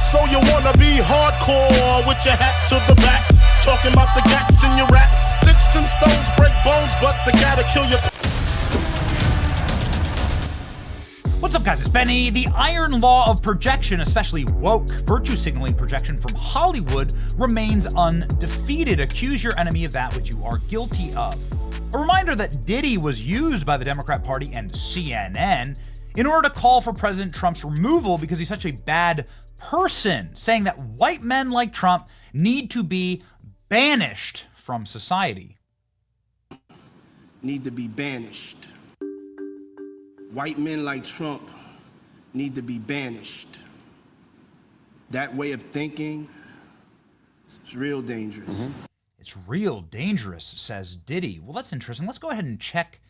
So you wanna be hardcore with your hat to the back, talking about the gats in your raps. Sticks and stones break bones, but they gotta kill you. What's up, guys? It's Benny. The iron law of projection, especially woke virtue signaling projection from Hollywood, remains undefeated. Accuse your enemy of that which you are guilty of. A reminder that Diddy was used by the Democrat Party and CNN in order to call for President Trump's removal because he's such a bad person, saying that white men like Trump need to be banished from society. Need to be banished. White men like Trump need to be banished. That way of thinking is real dangerous. It's real dangerous, says Diddy. Well, that's interesting. Let's go ahead and check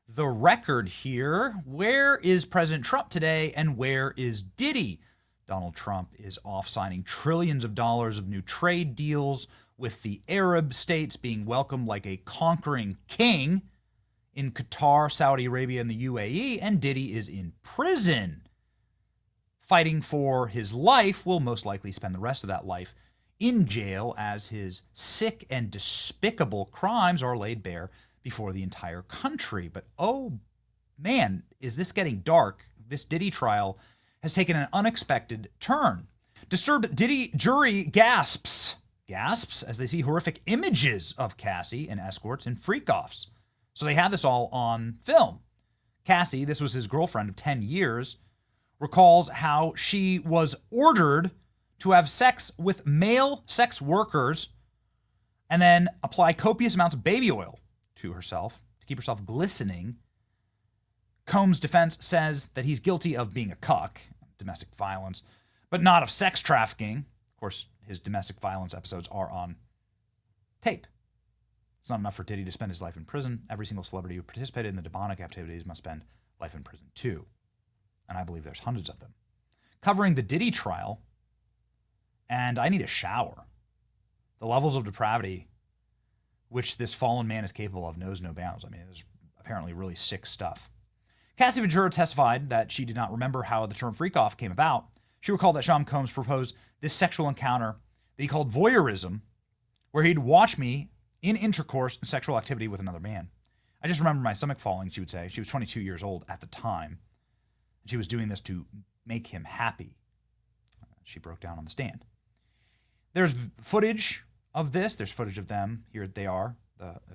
the record here. Where is President Trump today and where is Diddy? Donald Trump is off signing trillions of dollars of new trade deals with the Arab states, being welcomed like a conquering king in Qatar, Saudi Arabia, and the UAE, and Diddy is in prison fighting for his life. Will most likely spend the rest of that life in jail as his sick and despicable crimes are laid bare before the entire country. But oh man, is this getting dark. This Diddy trial has taken an unexpected turn. Disturbed Diddy jury gasps as they see horrific images of Cassie and escorts and freak-offs. So they have this all on film. Cassie, this was his girlfriend of 10 years, recalls how she was ordered to have sex with male sex workers and then apply copious amounts of baby oil to herself to keep herself glistening. Combs' defense says that he's guilty of being a cuck, domestic violence, but not of sex trafficking. Of course, his domestic violence episodes are on tape. It's not enough for Diddy to spend his life in prison. Every single celebrity who participated in the demonic activities must spend life in prison too. And I believe there's hundreds of them. Covering the Diddy trial, and I need a shower. The levels of depravity which this fallen man is capable of knows no bounds. I mean, it was apparently really sick stuff. Cassie Ventura testified that she did not remember how the term freak-off came about. She recalled that Sean Combs proposed this sexual encounter that he called voyeurism, where he'd watch me in intercourse and sexual activity with another man. I just remember my stomach falling, she would say. She was 22 years old at the time. She was doing this to make him happy. She broke down on the stand. There's footage of this. There's footage of them. Here they are,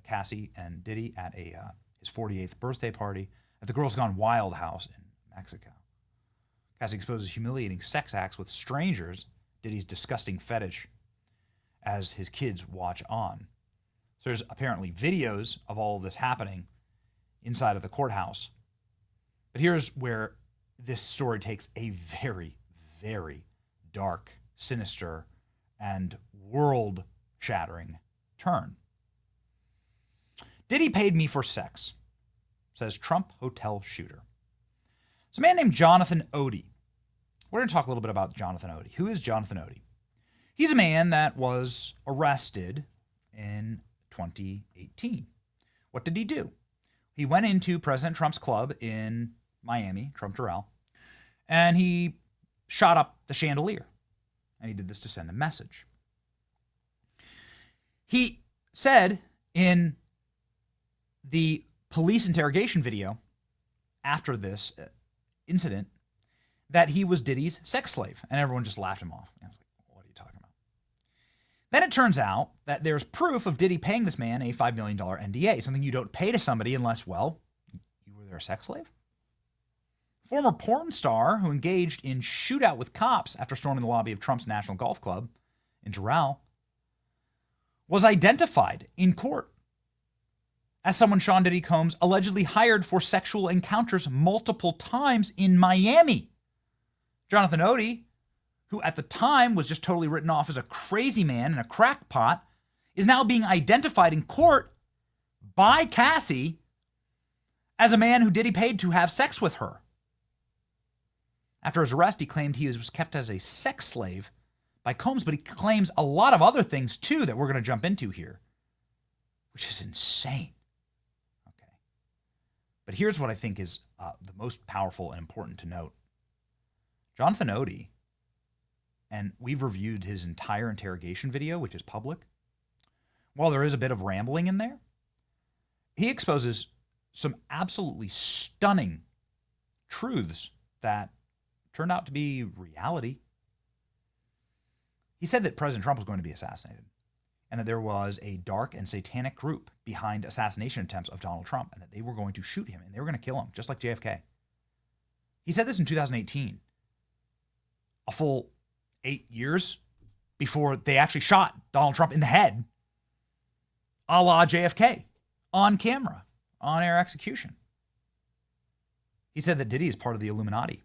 Cassie and Diddy at his 48th birthday party at the Girls Gone Wild house in Mexico. Cassie exposes humiliating sex acts with strangers, Diddy's disgusting fetish, as his kids watch on. So there's apparently videos of all of this happening inside of the courthouse. But here's where this story takes a very, very dark, sinister, and world-shattering turn. Diddy paid me for sex, says Trump hotel shooter. It's a man named Jonathan Oddi. We're going to talk a little bit about Jonathan Oddi. Who is Jonathan Oddi? He's a man that was arrested in 2018. What did he do? He went into President Trump's club in Miami, Trump Doral, and he shot up the chandelier. And he did this to send a message. He said in the police interrogation video after this incident that he was Diddy's sex slave, and everyone just laughed him off. I was like, what are you talking about? Then it turns out that there's proof of Diddy paying this man a $5 million NDA, something you don't pay to somebody unless, well, you were their sex slave. Former porn star who engaged in shootout with cops after storming the lobby of Trump's National Golf Club in Doral was identified in court as someone Sean Diddy Combs allegedly hired for sexual encounters multiple times in Miami. Jonathan Oddi, who at the time was just totally written off as a crazy man and a crackpot, is now being identified in court by Cassie as a man who Diddy paid to have sex with her. After his arrest, he claimed he was kept as a sex slave by Combs, but he claims a lot of other things too that we're going to jump into here, which is insane. Okay. But here's what I think is the most powerful and important to note. Jonathan Oddi and we've reviewed his entire interrogation video, which is public. While there is a bit of rambling in there, he exposes some absolutely stunning truths that turned out to be reality. He said that President Trump was going to be assassinated, and that there was a dark and satanic group behind assassination attempts of Donald Trump, and that they were going to shoot him and they were going to kill him, just like JFK. He said this in 2018, a full 8 years before they actually shot Donald Trump in the head, a la JFK, on camera, on-air execution. He said that Diddy is part of the Illuminati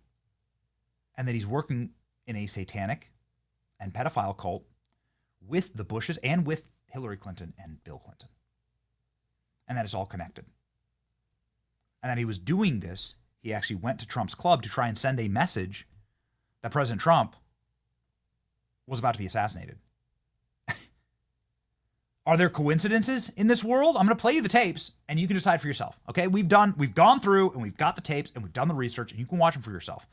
and that he's working in a satanic and pedophile cult with the Bushes and with Hillary Clinton and Bill Clinton. And that it's all connected. And that he was doing this, he actually went to Trump's club to try and send a message that President Trump was about to be assassinated. Are there coincidences in this world? I'm going to play you the tapes and you can decide for yourself. Okay? We've gone through and we've got the tapes and we've done the research and you can watch them for yourself.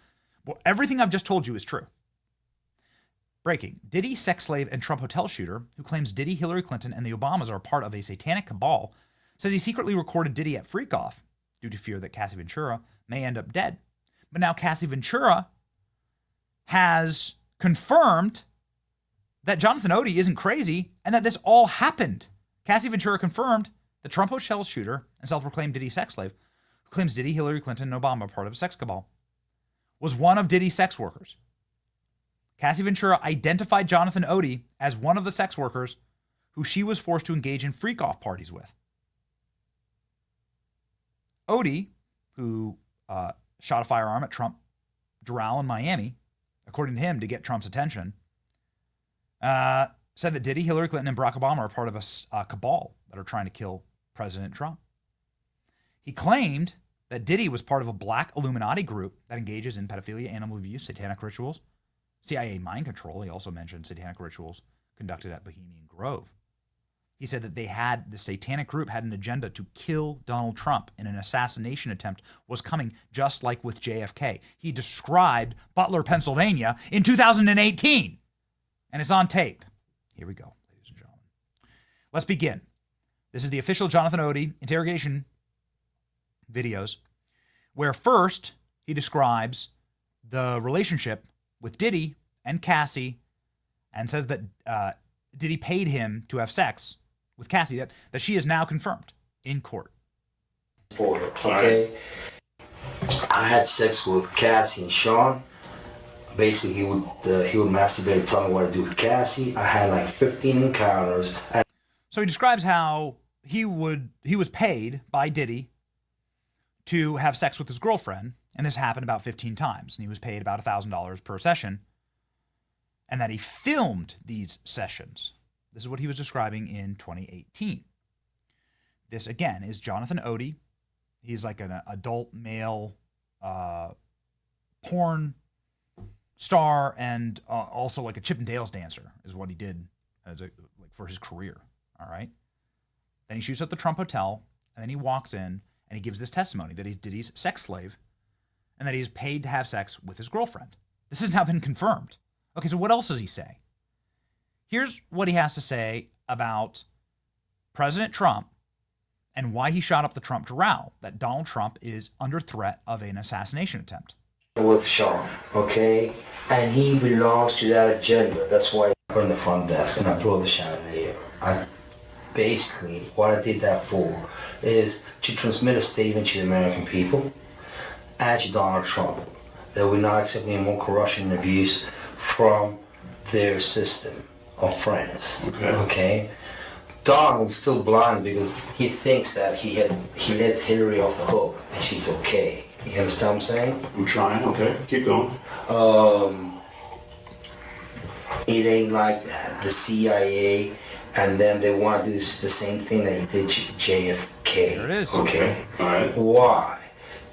Well, everything I've just told you is true. Breaking. Diddy, sex slave, and Trump hotel shooter, who claims Diddy, Hillary Clinton, and the Obamas are part of a satanic cabal, says he secretly recorded Diddy at Freakoff due to fear that Cassie Ventura may end up dead. But now Cassie Ventura has confirmed that Jonathan Oddi isn't crazy and that this all happened. Cassie Ventura confirmed the Trump hotel shooter and self-proclaimed Diddy sex slave, who claims Diddy, Hillary Clinton, and Obama are part of a sex cabal, was one of Diddy's sex workers. Cassie Ventura identified Jonathan Oddi as one of the sex workers who she was forced to engage in freak-off parties with. Oddi, who shot a firearm at Trump Doral in Miami, according to him, to get Trump's attention, said that Diddy, Hillary Clinton, and Barack Obama are part of a cabal that are trying to kill President Trump. He claimed that Diddy was part of a black Illuminati group that engages in pedophilia, animal abuse, satanic rituals, CIA mind control. He also mentioned satanic rituals conducted at Bohemian Grove. He said that the satanic group had an agenda to kill Donald Trump, and an assassination attempt was coming, just like with JFK. He described Butler, Pennsylvania in 2018, and it's on tape. Here we go, ladies and gentlemen. Let's begin. This is the official Jonathan Oddi interrogation videos, where first he describes the relationship with Diddy and Cassie and says that Diddy paid him to have sex with Cassie, that she is now confirmed in court. Okay. I had sex with Cassie and Sean. Basically, he would masturbate and tell me what to do with Cassie. I had like 15 encounters. So he describes how he was paid by Diddy to have sex with his girlfriend, and this happened about 15 times, and he was paid about $1,000 per session, and that he filmed these sessions. This is what he was describing in 2018. This, again, is Jonathan Oddi. He's like an adult male porn star and also like a Chip and Dale's dancer is what he did for his career, all right? Then he shoots up the Trump Hotel, and then he walks in, and he gives this testimony that he's Diddy's sex slave and that he's paid to have sex with his girlfriend. This has now been confirmed. Okay, so what else does he say? Here's what he has to say about President Trump and why he shot up the Trump Doral, that Donald Trump is under threat of an assassination attempt. With Sean, okay? And he belongs to that agenda. That's why I put in the front desk and I blow the chandelier. Basically, what I did that for is to transmit a statement to the American people and to Donald Trump that we're not accepting any more corruption and abuse from their system of friends. Okay? Donald's still blind because he thinks that he let Hillary off the hook and she's okay. You understand what I'm saying? I'm trying, okay. Keep going. It ain't like that. The CIA and then they want to do the same thing that they did to JFK. There it is. Okay? All right. Why?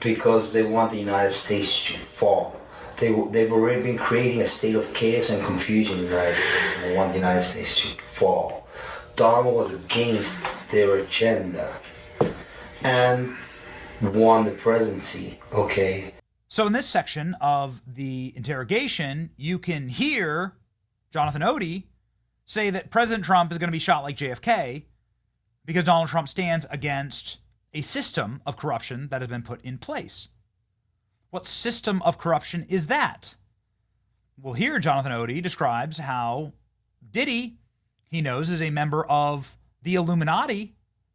Because they want the United States to fall. They've already been creating a state of chaos and confusion in the United States, and they want the United States to fall. Donald was against their agenda and won the presidency, okay? So in this section of the interrogation, you can hear Jonathan Oddi, say that President Trump is going to be shot like JFK because Donald Trump stands against a system of corruption that has been put in place. What system of corruption is that? Well, here Jonathan Oddi describes how Diddy, he knows, is a member of the Illuminati.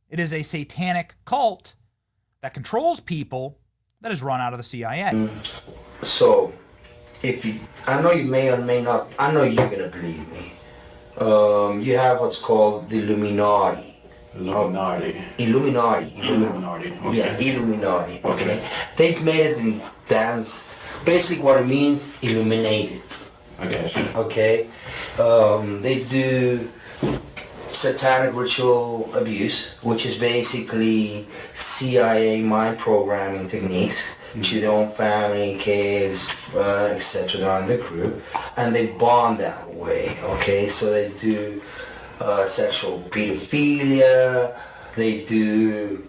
It is a satanic cult that controls people that is run out of the CIA. So, I know you may or may not, I know you're going to believe me. You have what's called the Illuminati. Illuminati. Illuminati. Okay. Yeah, Illuminati. Okay. They've made it in dance. Basically what it means, illuminated. I got you. Okay. They do satanic ritual abuse, which is basically CIA mind programming techniques to their own family, kids, etc. They're on the crew, and they bond that way. Okay, so they do sexual pedophilia, they do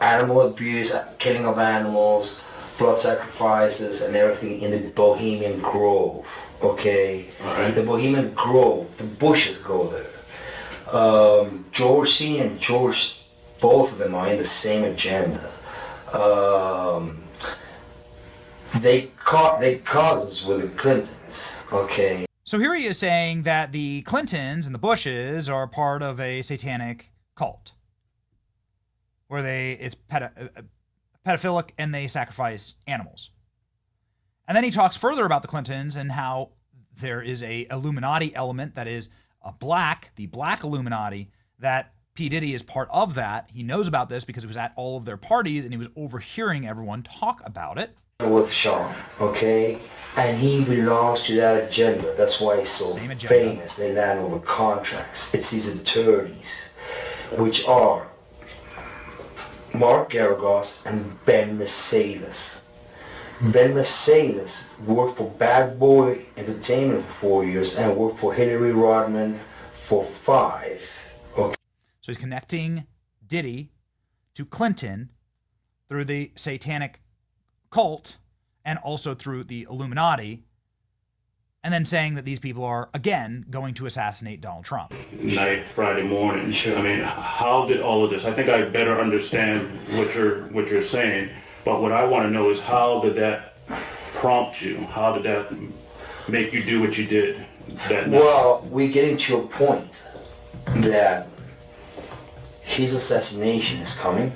animal abuse, killing of animals, blood sacrifices, and everything in the Bohemian Grove. Okay, right. The Bohemian Grove, the Bushes go there. George Senior and George, both of them are in the same agenda. They cousins with the Clintons. Okay. So here he is saying that the Clintons and the Bushes are part of a satanic cult where it's pedophilic and they sacrifice animals. And then he talks further about the Clintons and how there is a Illuminati element that is the black Illuminati, that P. Diddy is part of that. He knows about this because he was at all of their parties and he was overhearing everyone talk about it. With Sean, okay? And he belongs to that agenda. That's why he's so famous. They land all the contracts. It's his attorneys, which are Mark Garagos and Ben Mercedes. Ben Mercedes worked for Bad Boy Entertainment for 4 years and worked for Hillary Rodman for 5. Okay. So he's connecting Diddy to Clinton through the satanic cult and also through the Illuminati, and then saying that these people are, again, going to assassinate Donald Trump. Night, Friday morning. Sure. I mean, how did all of this? I think I better understand what you're saying, but what I want to know is how did that prompt you? How did that make you do what you did that night? Well, we're getting to a point that his assassination is coming,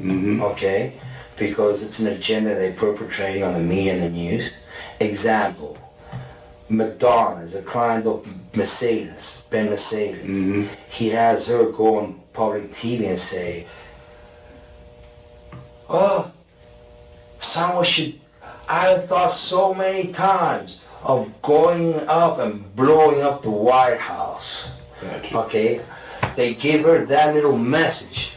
okay? Because it's an agenda they're perpetrating on the media and the news. Example, Madonna is a client of Mercedes, Ben Mercedes. He has her go on public TV and say, oh, someone should, I thought so many times of going up and blowing up the White House. Gotcha. Okay? They give her that little message.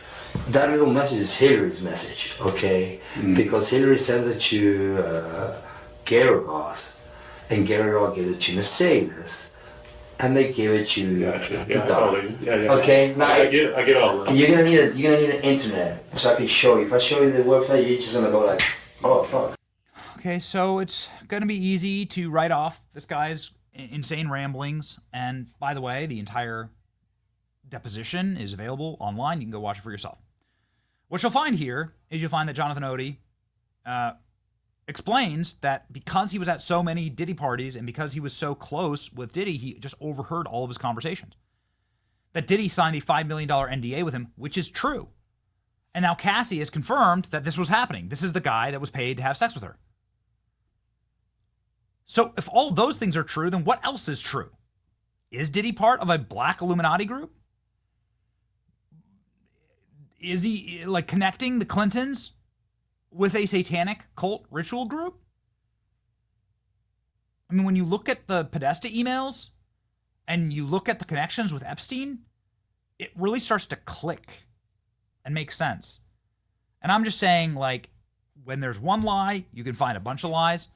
That little message is Hillary's message, okay? Because Hillary sends it to Garagos, and Garagos gives it to Mercedes, and they give it to Gotcha. the Yeah, dog. yeah. Okay, now I get all of that. you're gonna need an internet so I can show you. If I show you the website, you're just gonna go like, oh fuck. Okay, so it's going to be easy to write off this guy's insane ramblings. And by the way, the entire deposition is available online. You can go watch it for yourself. What you'll find here is you'll find that Jonathan Oddi explains that because he was at so many Diddy parties and because he was so close with Diddy, he just overheard all of his conversations. That Diddy signed a $5 million NDA with him, which is true. And now Cassie has confirmed that this was happening. This is the guy that was paid to have sex with her. So if all those things are true, then what else is true? Is Diddy part of a black Illuminati group? Is he like connecting the Clintons with a satanic cult ritual group? I mean, when you look at the Podesta emails and you look at the connections with Epstein, it really starts to click and make sense. And I'm just saying, like, when there's one lie, you can find a bunch of lies.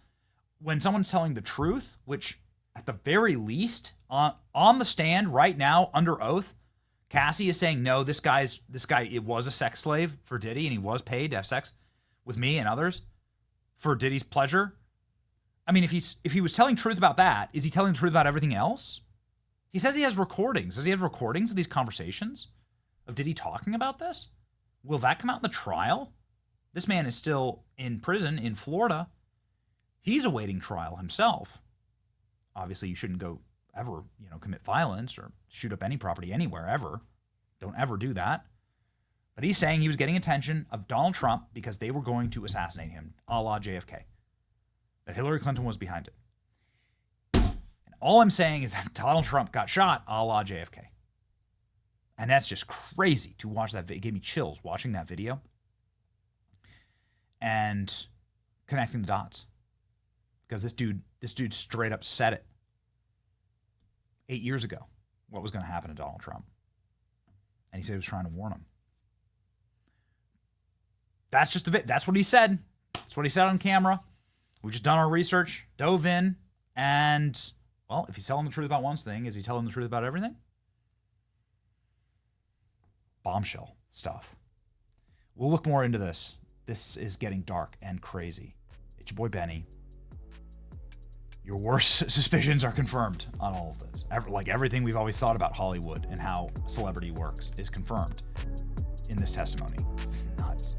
When someone's telling the truth, which at the very least, on the stand right now, under oath, Cassie is saying, no, this guy, it was a sex slave for Diddy, and he was paid to have sex with me and others for Diddy's pleasure. I mean, if he was telling truth about that, is he telling the truth about everything else? He says he has recordings. Does he have recordings of these conversations? Of Diddy talking about this? Will that come out in the trial? This man is still in prison in Florida. He's awaiting trial himself. Obviously, you shouldn't go ever, commit violence or shoot up any property anywhere ever. Don't ever do that. But he's saying he was getting attention of Donald Trump because they were going to assassinate him, a la JFK. That Hillary Clinton was behind it. And all I'm saying is that Donald Trump got shot, a la JFK. And that's just crazy to watch that. It gave me chills watching that video and connecting the dots. Because this dude straight up said it 8 years ago, what was going to happen to Donald Trump. And he said he was trying to warn him. That's just that's what he said. That's what he said on camera. We've just done our research, dove in, and, well, if he's telling the truth about one thing, is he telling the truth about everything? Bombshell stuff. We'll look more into this. This is getting dark and crazy. It's your boy Benny. Your worst suspicions are confirmed on all of this. Like everything we've always thought about Hollywood and how celebrity works is confirmed in this testimony. It's nuts.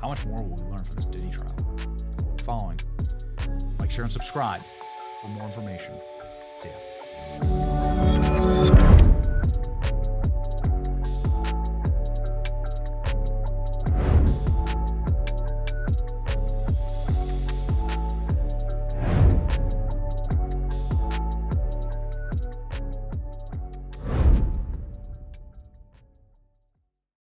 How much more will we learn from this Diddy trial? Following. Like, share, and subscribe for more information.